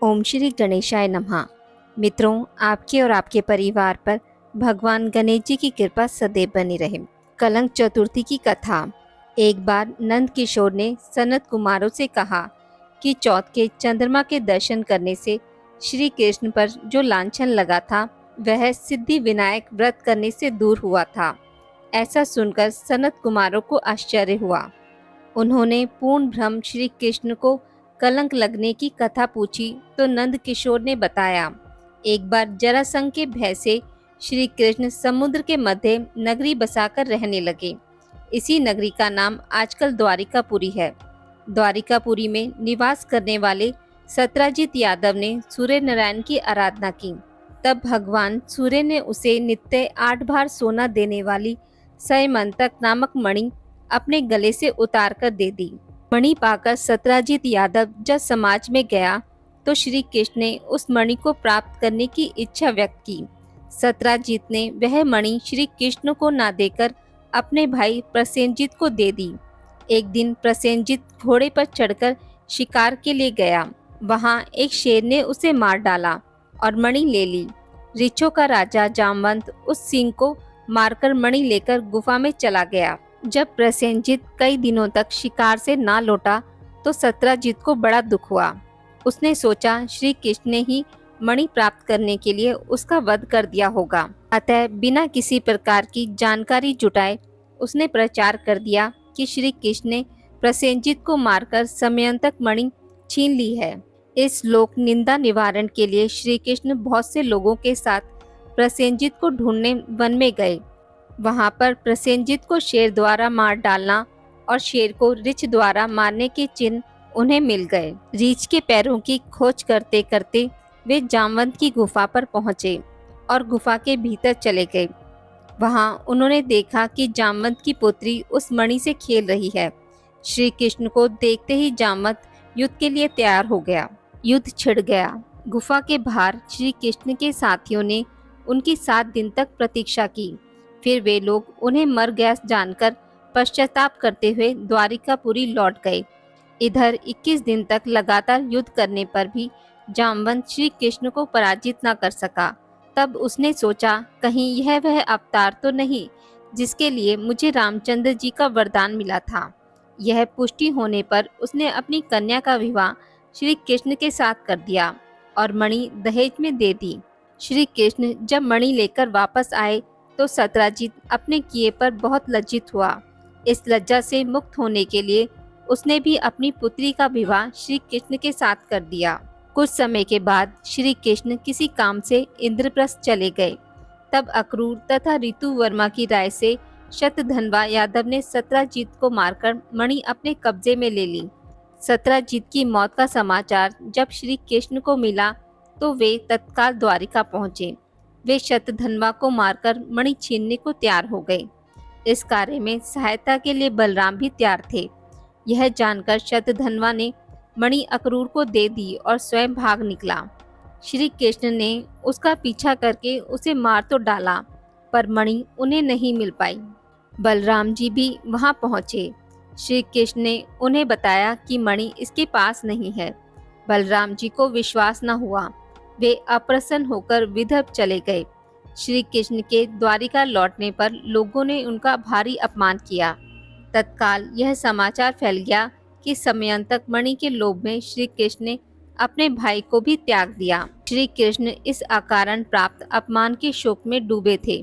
ओम श्री गणेशाय नमः। मित्रों, आपके और आपके परिवार पर भगवान गणेश जी की कृपा सदैव बनी रहे। कलंक चतुर्थी की कथा। एक बार नंद किशोर ने सनत कुमारों से कहा कि चौथ के चंद्रमा के दर्शन करने से श्री कृष्ण पर जो लांछन लगा था वह सिद्धि विनायक व्रत करने से दूर हुआ था। ऐसा सुनकर सनत कुमारों को आश्चर्य हुआ। उन्होंने पूर्ण भ्रम श्री कृष्ण को कलंक लगने की कथा पूछी तो नंद किशोर ने बताया, एक बार जरासंध के भय से श्री कृष्ण समुद्र के मध्य नगरी बसाकर रहने लगे। इसी नगरी का नाम आजकल द्वारिकापुरी है। द्वारिकापुरी में निवास करने वाले सत्राजित यादव ने सूर्य नारायण की आराधना की। तब भगवान सूर्य ने उसे नित्य 8 भार सोना देने वाली सयमंतक नामक मणि अपने गले से उतार कर दे दी। मणि पाकर सत्राजित यादव जब समाज में गया तो श्री कृष्ण ने उस मणि को प्राप्त करने की इच्छा व्यक्त की। सत्राजित ने वह मणि श्री कृष्ण को ना देकर अपने भाई प्रसेनजित को दे दी। एक दिन प्रसेनजित घोड़े पर चढ़कर शिकार के लिए गया। वहां एक शेर ने उसे मार डाला और मणि ले ली। ऋक्षों का राजा जामवंत उस सिंह को मारकर मणि लेकर गुफा में चला गया। जब प्रसेनजित कई दिनों तक शिकार से ना लौटा तो सत्राजित को बड़ा दुख हुआ। उसने सोचा श्री कृष्ण ने ही मणि प्राप्त करने के लिए उसका वध कर दिया होगा। अतः बिना किसी प्रकार की जानकारी जुटाए उसने प्रचार कर दिया कि श्री कृष्ण ने प्रसेनजित को मारकर समयंतक मणि छीन ली है। इस लोक निंदा निवारण के लिए श्री कृष्ण बहुत से लोगों के साथ प्रसेनजित को ढूंढने वन में गए। वहां पर प्रसेनजित को शेर द्वारा मार डालना और शेर को रीछ द्वारा मारने के चिन्ह उन्हें मिल गए। रीछ के पैरों की खोज करते करते वे जामवंत की गुफा पर पहुंचे और गुफा के भीतर चले गए। वहां उन्होंने देखा कि जामवंत की पुत्री उस मणि से खेल रही है। श्री कृष्ण को देखते ही जामवंत युद्ध के लिए तैयार हो गया। युद्ध छिड़ गया। गुफा के बाहर श्री कृष्ण के साथियों ने उनकी 7 दिन तक प्रतीक्षा की। फिर वे लोग उन्हें मर गया जानकर पश्चाताप करते हुए द्वारिकापुरी लौट गए। इधर 21 दिन तक लगातार युद्ध करने पर भी जामवंत श्री कृष्ण को पराजित न कर सका। तब उसने सोचा, कहीं यह वह अवतार तो नहीं जिसके लिए मुझे रामचंद्र जी का वरदान मिला था। यह पुष्टि होने पर उसने अपनी कन्या का विवाह श्री कृष्ण के साथ कर दिया और मणि दहेज में दे दी। श्री कृष्ण जब मणि लेकर वापस आए तो सत्राजित अपने किए पर बहुत लज्जित हुआ। इस लज्जा से मुक्त होने के लिए उसने भी अपनी पुत्री का विवाह श्री कृष्ण के साथ कर दिया। कुछ समय के बाद श्री कृष्ण किसी काम से इंद्रप्रस्थ चले गए। तब अक्रूर तथा ऋतु वर्मा की राय से शतधन्वा यादव ने सत्राजित को मारकर मणि अपने कब्जे में ले ली। सत्राजित की मौत का समाचार जब श्री कृष्ण को मिला तो वे तत्काल द्वारिका पहुंचे। वे शतधन्वा को मारकर मणि छीनने को तैयार हो गए। इस कार्य में सहायता के लिए बलराम भी तैयार थे। यह जानकर शतधन्वा ने मणि अक्रूर को दे दी और स्वयं भाग निकला। श्री कृष्ण ने उसका पीछा करके उसे मार तो डाला पर मणि उन्हें नहीं मिल पाई। बलराम जी भी वहां पहुंचे। श्री कृष्ण ने उन्हें बताया कि मणि इसके पास नहीं है। बलराम जी को विश्वास न हुआ। वे अप्रसन्न होकर विदर्भ चले गए। श्री कृष्ण के द्वारिका लौटने पर लोगों ने उनका भारी अपमान किया। तत्काल यह समाचार फैल गया कि समयंतक मणि के लोभ में श्री कृष्ण ने अपने भाई को भी त्याग दिया। श्री कृष्ण इस अकारण प्राप्त अपमान के शोक में डूबे थे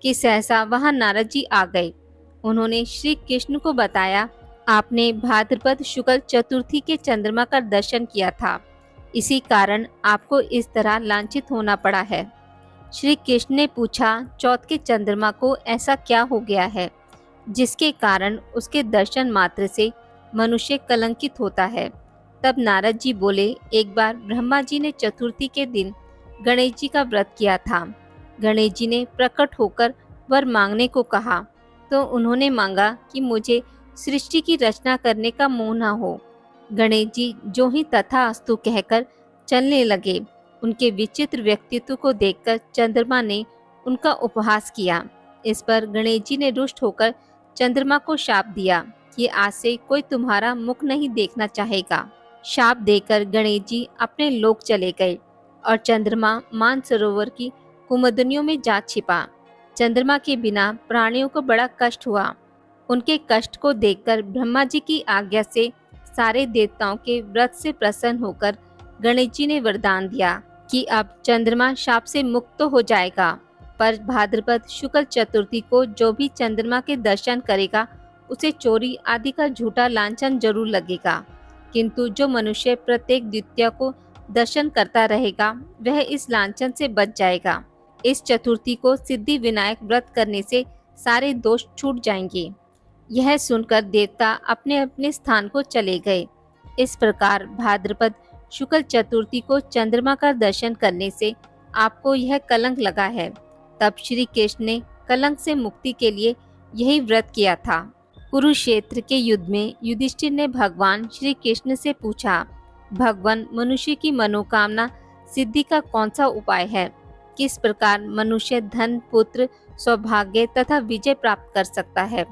कि सहसा वहां नारद जी आ गए। उन्होंने श्री कृष्ण को बताया, आपने भाद्रपद शुक्ल चतुर्थी के चंद्रमा का दर्शन किया था, इसी कारण आपको इस तरह लांछित होना पड़ा है। श्री कृष्ण ने पूछा, चौथ के चंद्रमा को ऐसा क्या हो गया है जिसके कारण उसके दर्शन मात्र से मनुष्य कलंकित होता है। तब नारद जी बोले, एक बार ब्रह्मा जी ने चतुर्थी के दिन गणेश जी का व्रत किया था। गणेश जी ने प्रकट होकर वर मांगने को कहा तो उन्होंने मांगा कि मुझे सृष्टि की रचना करने का मोह न हो। गणेश जी जो ही तथास्तु कहकर चलने लगे। उनके विचित्र व्यक्तित्व को देखकर चंद्रमा ने उनका उपहास किया। इस पर गणेश जी ने रुष्ट होकर चंद्रमा को शाप दिया कि आज से कोई तुम्हारा मुख नहीं देखना चाहेगा। शाप देकर गणेश जी अपने लोक चले गए और चंद्रमा मानसरोवर की कुमुदनियों में जा छिपा। चंद्रमा के बिना प्राणियों को बड़ा कष्ट हुआ। उनके कष्ट को देखकर ब्रह्मा जी की आज्ञा से सारे देवताओं के व्रत से प्रसन्न होकर गणेश जी ने वरदान दिया कि अब चंद्रमा शाप से मुक्त तो हो जाएगा, पर भाद्रपद शुक्ल चतुर्थी को जो भी चंद्रमा के दर्शन करेगा उसे चोरी आदि का झूठा लांछन जरूर लगेगा, किंतु जो मनुष्य प्रत्येक द्वितीया को दर्शन करता रहेगा वह इस लांछन से बच जाएगा। इस चतुर्थी को सिद्धि विनायक व्रत करने से सारे दोष छूट जाएंगे। यह सुनकर देवता अपने अपने स्थान को चले गए। इस प्रकार भाद्रपद शुक्ल चतुर्थी को चंद्रमा का दर्शन करने से आपको यह कलंक लगा है। तब श्री कृष्ण ने कलंक से मुक्ति के लिए यही व्रत किया था। कुरुक्षेत्र के युद्ध में युधिष्ठिर ने भगवान श्री कृष्ण से पूछा, भगवान, मनुष्य की मनोकामना सिद्धि का कौन सा उपाय है? किस प्रकार मनुष्य धन, पुत्र, सौभाग्य तथा विजय प्राप्त कर सकता है?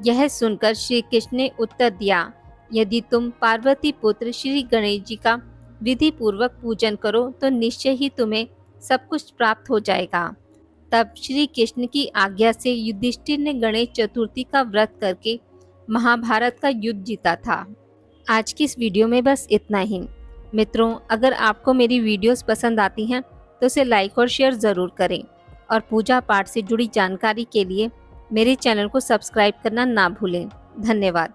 यह सुनकर श्री कृष्ण ने उत्तर दिया, यदि तुम पार्वती पुत्र श्री गणेश जी का विधि पूर्वक पूजन करो तो निश्चय ही तुम्हें सब कुछ प्राप्त हो जाएगा। तब श्री कृष्ण की आज्ञा से युधिष्ठिर ने गणेश चतुर्थी का व्रत करके महाभारत का युद्ध जीता था। आज की इस वीडियो में बस इतना ही। मित्रों, अगर आपको मेरी वीडियोस पसंद आती हैं तो इसे लाइक और शेयर ज़रूर करें और पूजा पाठ से जुड़ी जानकारी के लिए मेरे चैनल को सब्सक्राइब करना ना भूलें। धन्यवाद।